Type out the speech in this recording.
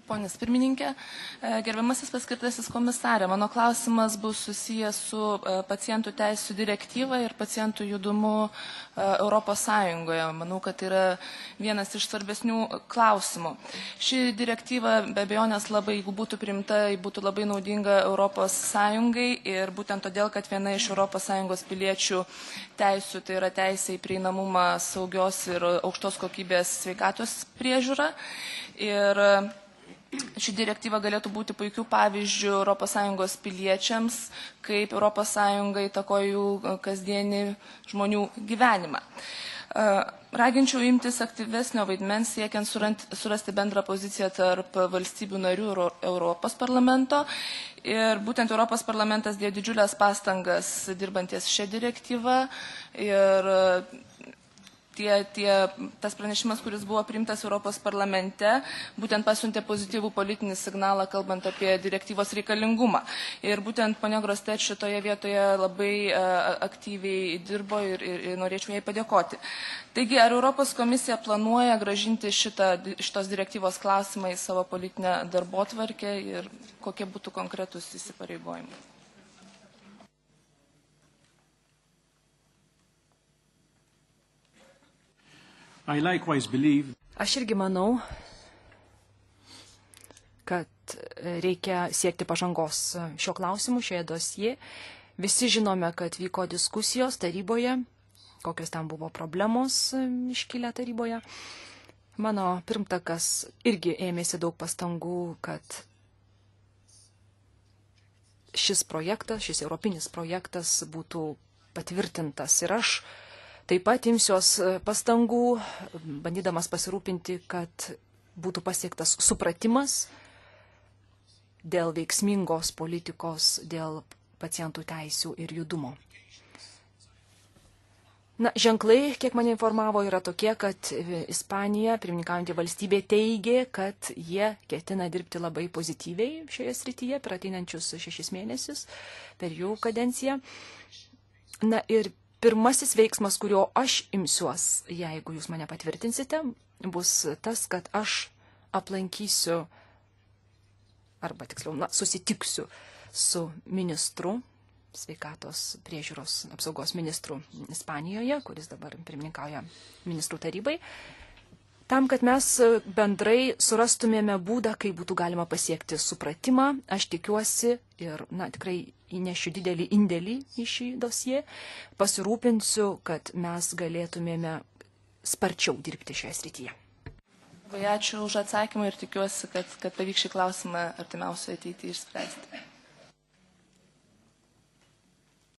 ponas pirmininkė. Gerbiamasis paskirtasis komisarė, mano klausimas bus susijęs su pacientų teisų direktyva ir pacientų judumu Europos Sąjungoje. Manau, kad tai yra vienas iš svarbesnių klausimų. Ši direktyva be abejonės labai, jeigu būtų priimta, būtų labai naudinga Europos Sąjungai ir būtent todėl, kad viena iš Europos Sąjungos piliečių teisų, tai yra teisė į prieinamumą, saugios ir aukštos kokybės sveikatos priežiūrą. Ir ši direktyva galėtų būti puikių pavyzdžių ES piliečiams, kaip ES įtakoja jų kasdienį žmonių gyvenimą. Raginčiau imtis aktyvesnio vaidmens, siekiant surasti bendrą poziciją tarp valstybių narių ir Europos parlamento. Ir būtent Europos parlamentas dėjo didžiulės pastangas dirbanties šią direktyvą. Ir tas pranešimas, kuris buvo priimtas Europos parlamente, būtent pasiuntė pozityvų politinį signalą, kalbant apie direktyvos reikalingumą. Ir būtent ponia Grostet šitoje vietoje labai aktyviai dirbo ir norėčiau jai padėkoti. Taigi, ar Europos komisija planuoja grąžinti šitos direktyvos klausimą į savo politinę darbotvarkę ir kokie būtų konkretus įsipareigojimai? Aš irgi manau, kad reikia siekti pažangos šio klausimu, šioje dosie. Visi žinome, kad vyko diskusijos taryboje, kokios tam buvo problemos iškilę taryboje. Mano pirmtakas irgi ėmėsi daug pastangų, kad šis europinis projektas būtų patvirtintas. Ir aš taip pat imsiuos pastangų, bandydamas pasirūpinti, kad būtų pasiektas supratimas dėl veiksmingos politikos, dėl pacientų teisių ir judumo. Ženklai, kiek mane informavo, yra tokie, kad Ispanija, pirmininkaujantį valstybė, teigė, kad jie ketina dirbti labai pozityviai šioje srityje per ateinančius 6 mėnesius, per jų kadenciją. Ir pirmasis veiksmas, kurio aš imsiuos, jeigu jūs mane patvirtinsite, bus tas, kad aš aplankysiu, arba tiksliau, susitiksiu su ministru, sveikatos priežiūros apsaugos ministru Ispanijoje, kuris dabar pirmininkauja ministrų tarybai, tam, kad mes bendrai surastumėme būdą, kaip būtų galima pasiekti supratimą. Aš tikiuosi ir, tikrai įnešiu didelį indėlį į šį dosiją, pasirūpinsiu, kad mes galėtumėme sparčiau dirbti šioje srityje. Labai ačiū už atsakymą ir tikiuosi, kad pavyks šį klausimą artimiausioje ateityje išspręsti.